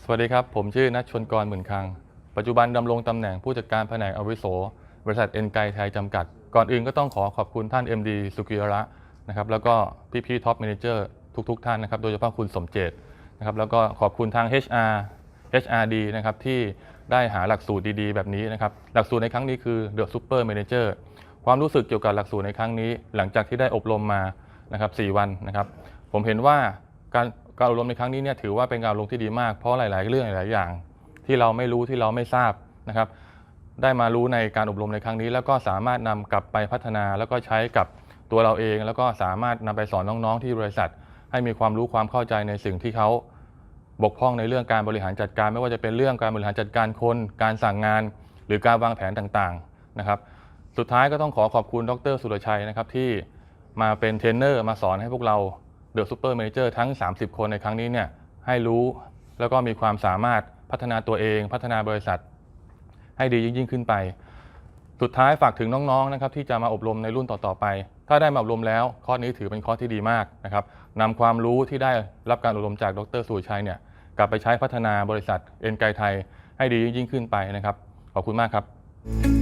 สวัสดีครับผมชื่อณัฐ ชลกร หมื่นคังปัจจุบันดำรงตำแหน่งผู้จัดการแผนกอาวุโสบริษัทเอ็นไกไทยจำกัดก่อนอื่นก็ต้องขอบคุณท่าน MD สุกิยระนะครับแล้วก็พี่ท็อปแมเนเจอร์ทุกท่านนะครับโดยเฉพาะคุณสมเจตนะครับแล้วก็ขอบคุณทาง HRD นะครับที่ได้หาหลักสูตรดีๆแบบนี้นะครับหลักสูตรในครั้งนี้คือ The Super Manager ความรู้สึกเกี่ยวกับหลักสูตรในครั้งนี้หลังจากที่ได้อบรมมานะครับ4 วันนะครับผมเห็นว่าการอบรมในครั้งนี้เนี่ยถือว่าเป็นการอบรมที่ดีมากเพราะหลายๆเรื่องหลายๆอย่างที่เราไม่รู้ที่เราไม่ทราบนะครับได้มารู้ในการอบรมในครั้งนี้แล้วก็สามารถนำกลับไปพัฒนาแล้วก็ใช้กับตัวเราเองแล้วก็สามารถนำไปสอนน้องๆที่บริษัทให้มีความรู้ความเข้าใจในสิ่งที่เขาบกพร่องในเรื่องการบริหารจัดการไม่ว่าจะเป็นเรื่องการบริหารจัดการคนการสั่งงานหรือการวางแผนต่างๆนะครับสุดท้ายก็ต้องขอบคุณดร.สุรชัยนะครับที่มาเป็นเทรนเนอร์มาสอนให้พวกเราเดอะซูเปอร์แมเนเจอร์ทั้ง30 คนในครั้งนี้เนี่ยให้รู้แล้วก็มีความสามารถพัฒนาตัวเองพัฒนาบริษัทให้ดียิ่งขึ้นไปสุดท้ายฝากถึงน้องๆนะครับที่จะมาอบรมในรุ่นต่อๆไปถ้าได้มาอบรมแล้วคอร์สนี้ถือเป็นคอร์สที่ดีมากนะครับนำความรู้ที่ได้รับการอบรมจากดร.สุรชัยเนี่ยกลับไปใช้พัฒนาบริษัทเอ็นไกไทยให้ดียิ่งขึ้นไปนะครับขอบคุณมากครับ